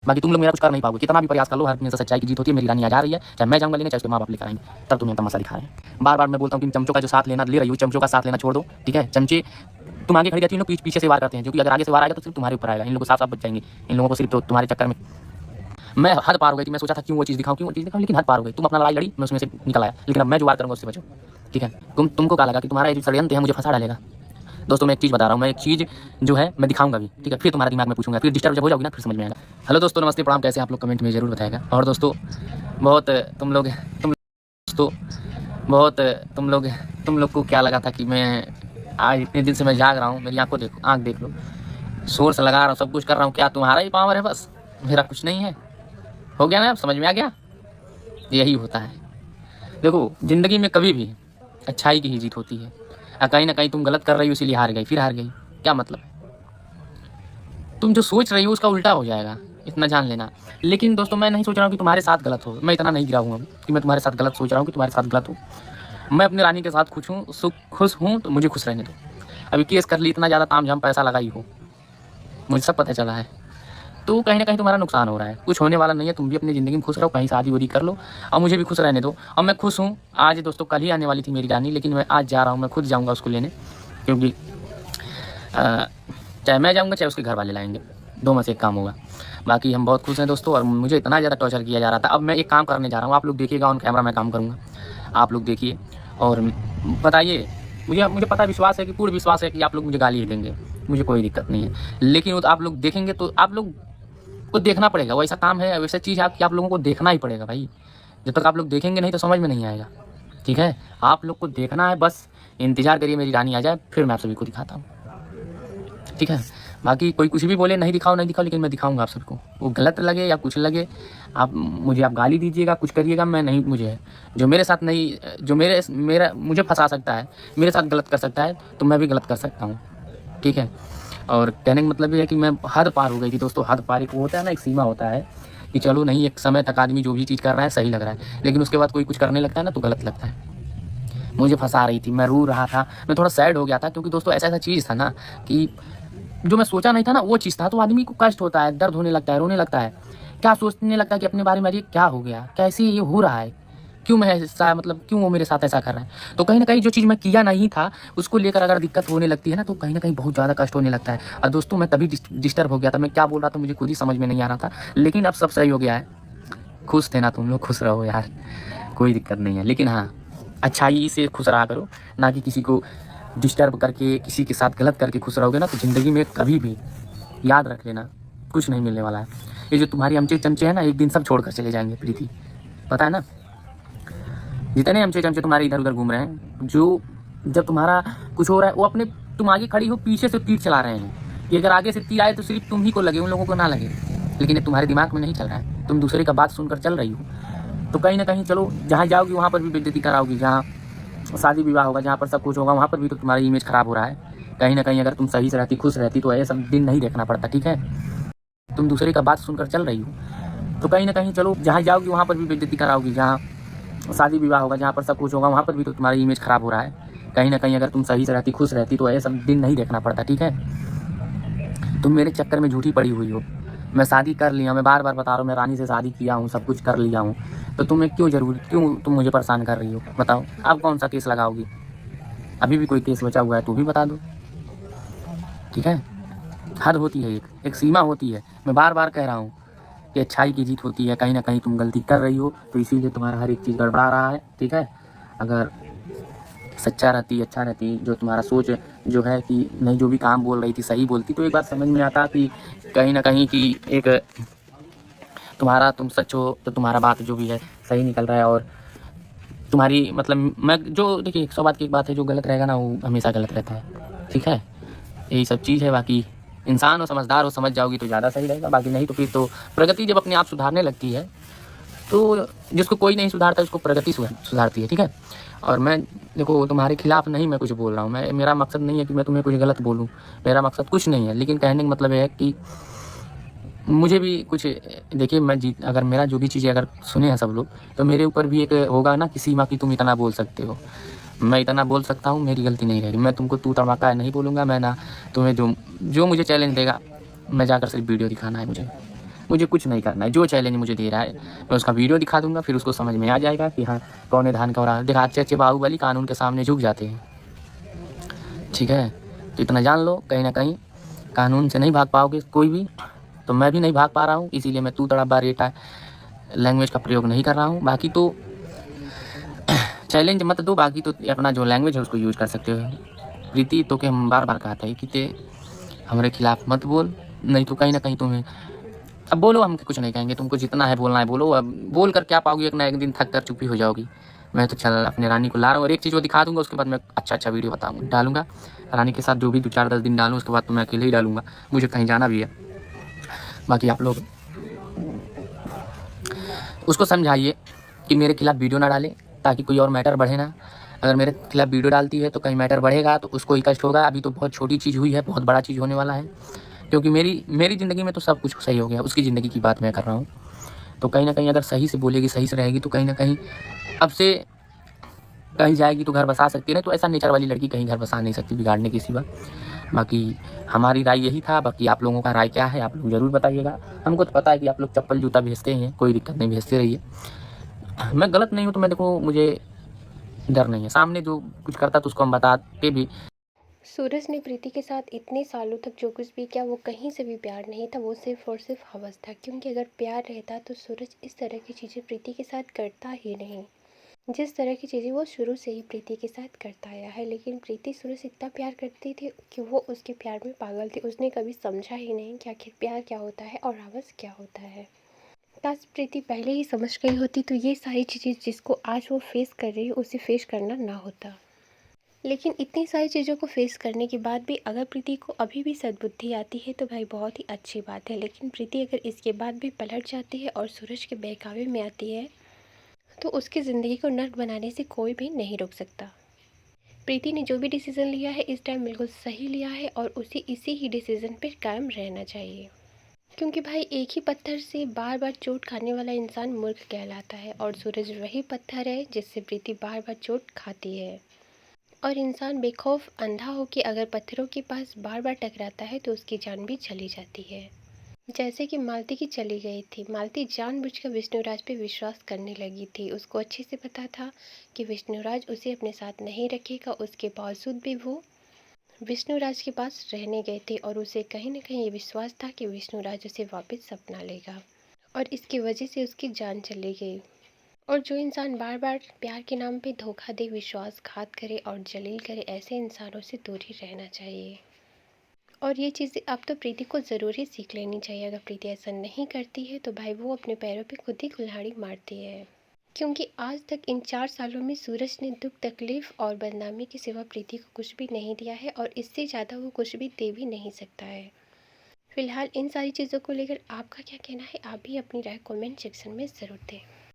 बाकी तुम लोग मेरा कुछ कर नहीं पाओगे, कितना भी प्रयास कर लो, हर हमेशा सच्चाई की जीत होती है। मेरी रानी आज आ रही है, चाहे मैं जाऊंगा लेने, चाहे उसके माँ बाप लेकर आएंगे, तब तुम्हें तमाशा दिखा रहे हैं। बार बार मैं बोलता हूँ कि चमचों का जो साथ लेना ले रही हो, चमचों का साथ लेना छोड़ दो, ठीक है। चमचे तुम आगे खड़ी रहती हो, पीछे से वार करते हैं, जो कि अगर आगे से वार आएगा तो सिर्फ तुम्हारे ऊपर आएगा। इन लोगों को साफ साफ बच जाएंगे, इन लोगों को सिर्फ तो तुम्हारे चक्कर में मैं हद पार हो गई थी। मैं सोचा था क्यों वो चीज़ दिखाऊं, लेकिन हद पार हो गई। तुम अपना लड़ाई लड़ी, मैं उसमें से निकल आया, लेकिन अब मैं जो वार करूंगा उससे बचो, ठीक है। तुमको क्या लगा कि तुम्हारा ये जो षड्यंत्र है मुझे फंसा डालेगा? दोस्तों मैं एक चीज़ बता रहा हूँ, मैं एक चीज़ जो है मैं दिखाऊंगा भी, ठीक है। फिर तुम्हारे दिमाग में पूछूंगा, फिर डिस्टर्ब जब हो जाओगी ना, फिर समझ में आएगा। हेलो दोस्तों, नमस्ते, प्रणाम, कैसे आप लोग? कमेंट में जरूर बताएगा। और दोस्तों बहुत तुम लोग दोस्तों बहुत तुम लोग को क्या लगा था कि मैं आज इतने दिन से मैं जाग रहा हूँ? मेरी आंख देख लो, शोर से लगा रहा हूँ, सब कुछ कर रहा हूँ। क्या तुम्हारा ही पावर है बस, मेरा कुछ नहीं है? हो गया ना, अब समझ में आ गया? यही होता है। देखो जिंदगी में कभी भी अच्छाई की ही जीत होती है। कहीं ना कहीं तुम गलत कर रही हो, इसीलिए हार गई, फिर हार गई, क्या मतलब? तुम जो सोच रही हो उसका उल्टा हो जाएगा, इतना जान लेना। लेकिन दोस्तों मैं नहीं सोच रहा हूँ कि तुम्हारे साथ गलत हो, मैं इतना नहीं गिरा हूँ कि मैं तुम्हारे साथ गलत सोच रहा हूँ कि तुम्हारे साथ गलत हो। मैं अपनी रानी के साथ खुश हूँ तो मुझे खुश रहने दो। अभी केस कर ली, इतना ज़्यादा ताम झाम पैसा लगाई हो, मुझे सब पता चला है। तो कहीं ना कहीं तुम्हारा नुकसान हो रहा है, कुछ होने वाला नहीं है। तुम भी अपनी ज़िंदगी में खुश रहो, कहीं शादी वादी कर लो, और मुझे भी खुश रहने दो। और मैं खुश हूँ। आज दोस्तों कल ही आने वाली थी मेरी रानी, लेकिन मैं आज जा रहा हूँ, मैं खुद जाऊँगा उसको लेने, क्योंकि चाहे मैं जाऊँगा चाहे उसके घर वाले लाएंगे, दो में से एक काम होगा। बाकी हम बहुत खुश हैं दोस्तों, और मुझे इतना ज़्यादा टॉर्चर किया जा रहा था। अब मैं एक काम करने जा रहा हूँ, आप लोग देखिएगा, ऑन कैमरा मैं काम करूँगा, आप लोग देखिए और बताइए। मुझे पता विश्वास है कि पूर्ण विश्वास है कि आप लोग मुझे गाली ही देंगे, मुझे कोई दिक्कत नहीं है। लेकिन आप लोग देखेंगे तो आप लोग को देखना पड़ेगा, वो ऐसा काम है, वैसा चीज़ है कि आप लोगों को देखना ही पड़ेगा भाई। जब तक आप लोग देखेंगे नहीं तो समझ में नहीं आएगा, ठीक है। आप लोग को देखना है, बस इंतजार करिए मेरी रानी आ जाए, फिर मैं आप सभी को दिखाता हूँ, ठीक है। बाकी कोई कुछ भी बोले, नहीं दिखाओ, लेकिन मैं दिखाऊंगा आप सबको। वो गलत लगे या कुछ लगे, आप गाली दीजिएगा, कुछ करिएगा, मैं नहीं, मुझे जो मेरे साथ नहीं, जो मुझे फंसा सकता है, मेरे साथ गलत कर सकता है, तो मैं भी गलत कर सकता हूँ, ठीक है। और कहने का मतलब ये है कि मैं हद पार हो गई थी दोस्तों। हद पार एक होता है ना, एक सीमा होता है कि चलो नहीं, एक समय तक आदमी जो भी चीज़ कर रहा है सही लग रहा है, लेकिन उसके बाद कोई कुछ करने लगता है ना तो गलत लगता है। मुझे फंसा रही थी, मैं रो रहा था, मैं थोड़ा सैड हो गया था, क्योंकि दोस्तों ऐसा चीज़ था ना कि जो मैं सोचा नहीं था ना वो चीज़ था। तो आदमी को कष्ट होता है, दर्द होने लगता है, रोने लगता है, क्या सोचने लगता है कि अपने बारे में, अरे क्या हो गया, कैसे ये हो रहा है, क्यों मैं ऐसा, मतलब क्यों वो मेरे साथ ऐसा कर रहा है। तो कहीं ना कहीं जो चीज़ मैं किया नहीं था उसको लेकर अगर दिक्कत होने लगती है ना, तो कहीं ना कहीं बहुत ज़्यादा कष्ट होने लगता है। और दोस्तों मैं तभी डिस्टर्ब हो गया था, मैं क्या बोल रहा था मुझे खुद ही समझ में नहीं आ रहा था, लेकिन अब सब सही हो गया है। खुश थे ना तुम लोग, खुश रहो यार, कोई दिक्कत नहीं है। लेकिन हाँ, अच्छाई से खुश रहा करो, ना कि किसी को डिस्टर्ब करके, किसी के साथ गलत करके खुश रहोगे ना तो ज़िंदगी में कभी भी याद रख लेना, कुछ नहीं मिलने वाला है। ये जो तुम्हारी अमचे चमचे हैं ना, एक दिन सब छोड़ कर चले जाएंगे प्रीति, पता है ना। जितने अमचे चमचे तुम्हारे इधर उधर घूम रहे हैं, जो जब तुम्हारा कुछ हो रहा है वो अपने, तुम आगे खड़ी हो, पीछे से तीर चला रहे हैं कि अगर आगे से तीर आए तो सिर्फ तुम ही को लगे, उन लोगों को ना लगे। लेकिन ये तुम्हारे दिमाग में नहीं चल रहा है, तुम दूसरे का बात सुनकर चल रही हो। तो कहीं ना कहीं चलो, जहाँ जाओगी वहाँ पर भी बेइज्जती कराओगी, जहाँ शादी विवाह होगा, जहाँ पर सब कुछ होगा, वहाँ पर भी तो तुम्हारी इमेज खराब हो रहा है। कहीं ना कहीं अगर तुम सही से रहती, खुश रहती, तो ऐसा दिन नहीं देखना पड़ता, ठीक है। तुम दूसरे का बात सुनकर चल रही हो, तो कहीं ना कहीं चलो, जहाँ जाओगी वहाँ पर भी बेइज्जती कराओगी, जहाँ शादी विवाह होगा, जहाँ पर सब कुछ होगा, वहाँ पर भी तो तुम्हारी इमेज खराब हो रहा है। कहीं ना कहीं अगर तुम सही से रहती, खुश रहती, तो ऐसा दिन नहीं देखना पड़ता, ठीक है। तुम मेरे चक्कर में झूठी पड़ी हुई हो। मैं शादी कर लिया, मैं बार बार बता रहा हूँ, मैं रानी से शादी किया हूँ, सब कुछ कर लिया हूँ, तो तुम्हें क्यों तुम मुझे परेशान कर रही हो? बताओ, आप कौन सा केस लगाओगी? अभी भी कोई केस बचा हुआ है तो भी बता दो, ठीक है। हद होती है, एक सीमा होती है। मैं बार बार कह रहा हूँ कि अच्छाई की जीत होती है। कहीं ना कहीं तुम गलती कर रही हो, तो इसीलिए तुम्हारा हर एक चीज़ गड़बड़ा रहा है, ठीक है। अगर सच्चा रहती, अच्छा रहती, जो तुम्हारा सोच जो है कि नहीं, जो भी काम बोल रही थी सही बोलती, तो एक बात समझ में आता कि कहीं ना कहीं कि एक तुम सच हो, तो तुम्हारा बात जो भी है सही निकल रहा है। और तुम्हारी मतलब मैं जो, देखिए 100 बात की एक बात है, जो गलत रहेगा ना वो हमेशा गलत रहता है, ठीक है। यही सब चीज़ है। बाकी इंसान हो, समझदार हो, समझ जाओगी तो ज़्यादा सही रहेगा। बाकी नहीं तो फिर तो प्रगति जब अपने आप सुधारने लगती है, तो जिसको कोई नहीं सुधारता उसको प्रगति सुधारती है, ठीक है। और मैं देखो तुम्हारे खिलाफ नहीं मैं कुछ बोल रहा हूँ, मेरा मकसद नहीं है कि मैं तुम्हें कुछ गलत बोलूँ, मेरा मकसद कुछ नहीं है। लेकिन कहने का मतलब है कि मुझे भी कुछ, देखिए अगर मेरा जो भी चीज़ें अगर सुने हैं सब लोग, तो मेरे ऊपर भी एक होगा ना कि सीमा की तुम इतना बोल सकते हो। मैं इतना बोल सकता हूँ, मेरी गलती नहीं रहेगी। मैं तुमको तू तड़ाका नहीं बोलूँगा, मैं ना तुम्हें जो मुझे चैलेंज देगा, मैं जाकर सिर्फ वीडियो दिखाना है मुझे, मुझे कुछ नहीं करना है। जो चैलेंज मुझे दे रहा है मैं उसका वीडियो दिखा दूंगा, फिर उसको समझ में आ जाएगा कि हाँ कौन है धान का रहा। देखा अच्छे अच्छे बाहुबली कानून के सामने झुक जाते हैं, ठीक है। तो इतना जान लो, कहीं ना कहीं कानून से नहीं भाग पाओगे कोई भी। तो मैं भी नहीं भाग पा रहा हूँ, इसीलिए मैं तू तड़ाबा रेटा लैंग्वेज का प्रयोग नहीं कर रहा हूँ। बाकी तो चैलेंज मत दो, बाकी तो अपना जो लैंग्वेज है उसको यूज कर सकते हो। प्रीति तो के हम बार बार कहते हैं कि ते हमारे खिलाफ मत बोल, नहीं तो कहीं ना कहीं तुम्हें अब बोलो, हम कुछ नहीं कहेंगे, तुमको जितना है बोलना है बोलो। अब बोल कर क्या पाओगी, एक ना एक दिन थक कर चुप्पी हो जाओगी। मैं तो चल अपने रानी को ला रहा हूँ और एक चीज़ वो दिखा दूंगा, उसके बाद मैं अच्छा वीडियो बताऊँगा डालूंगा रानी के साथ। जो भी 2-4-10 दिन डालूँ उसके बाद तो मैं अकेले ही डालूंगा, मुझे कहीं जाना भी है। बाकी आप लोग उसको समझाइए कि मेरे खिलाफ वीडियो ना डाले, ताकि कोई और मैटर बढ़े ना। अगर मेरे खिलाफ वीडियो डालती है तो कहीं मैटर बढ़ेगा तो उसको ही कष्ट होगा। अभी तो बहुत छोटी चीज़ हुई है, बहुत बड़ा चीज़ होने वाला है, क्योंकि मेरी ज़िंदगी में तो सब कुछ सही हो गया, उसकी ज़िंदगी की बात मैं कर रहा हूँ। तो कहीं ना कहीं अगर सही से बोलेगी, सही से रहेगी, तो कहीं ना कहीं अब से कहीं जाएगी तो घर बसा सकती है। नहीं तो ऐसा नेचर वाली लड़की कहीं घर बसा नहीं सकती बिगाड़ने के सिवा। बाकी हमारी राय यही था, बाकी आप लोगों का राय क्या है आप लोग ज़रूर बताइएगा। हमको तो पता है कि आप लोग चप्पल जूता भेजते हैं, कोई दिक्कत नहीं, भेजते रहिए। मैं गलत नहीं हूँ तो मैं देखो, मुझे डर नहीं है, सामने जो कुछ करता तो उसको हम बताते भी। सूरज ने प्रीति के साथ इतने सालों तक जो कुछ भी किया वो कहीं से भी प्यार नहीं था, वो सिर्फ और सिर्फ हवस था। क्योंकि अगर प्यार रहता तो सूरज इस तरह की चीज़ें प्रीति के साथ करता ही नहीं। जिस तरह की चीज़ें वो शुरू से ही प्रीति के साथ करता आया है। लेकिन प्रीति सूरज से इतना प्यार करती थी कि वो उसके प्यार में पागल थी। उसने कभी समझा ही नहीं कि आखिर प्यार क्या होता है और हवस क्या होता है। काश प्रीति पहले ही समझ गई होती तो ये सारी चीज़ें जिसको आज वो फेस कर रही है उसे फेस करना ना होता। लेकिन इतनी सारी चीज़ों को फेस करने के बाद भी अगर प्रीति को अभी भी सद्बुद्धि आती है तो भाई बहुत ही अच्छी बात है। लेकिन प्रीति अगर इसके बाद भी पलट जाती है और सूरज के बहकावे में आती है तो उसकी ज़िंदगी को नर्क बनाने से कोई भी नहीं रोक सकता। प्रीति ने जो भी डिसीज़न लिया है इस टाइम बिल्कुल सही लिया है और उसे इसी ही डिसीज़न पर कायम रहना चाहिए। क्योंकि भाई एक ही पत्थर से बार बार चोट खाने वाला इंसान मूर्ख कहलाता है और सूरज वही पत्थर है जिससे प्रीति बार बार चोट खाती है। और इंसान बेखौफ अंधा हो के अगर पत्थरों के पास बार बार टकराता है तो उसकी जान भी चली जाती है। जैसे कि मालती की चली गई थी। मालती जानबूझकर विष्णुराज पे विश्वास करने लगी थी। उसको अच्छे से पता था कि विष्णुराज उसे अपने साथ नहीं रखेगा, उसके बावजूद भी वो विष्णुराज के पास रहने गए थे और उसे कहीं ना कहीं ये विश्वास था कि विष्णुराज उसे वापस अपना लेगा। और इसकी वजह से उसकी जान चली गई। और जो इंसान बार बार प्यार के नाम पे धोखा दे, विश्वासघात करे और जलील करे, ऐसे इंसानों से दूर ही रहना चाहिए। और ये चीज़ें अब तो प्रीति को ज़रूर ही सीख लेनी चाहिए। अगर प्रीति ऐसा नहीं करती है तो भाई वो अपने पैरों पे खुद ही कुल्हाड़ी मारती है। क्योंकि आज तक इन 4 सालों में सूरज ने दुख तकलीफ़ और बदनामी के सिवा प्रीति को कुछ भी नहीं दिया है और इससे ज़्यादा वो कुछ भी दे भी नहीं सकता है। फिलहाल इन सारी चीज़ों को लेकर आपका क्या कहना है, आप भी अपनी राय कमेंट सेक्शन में ज़रूर दें।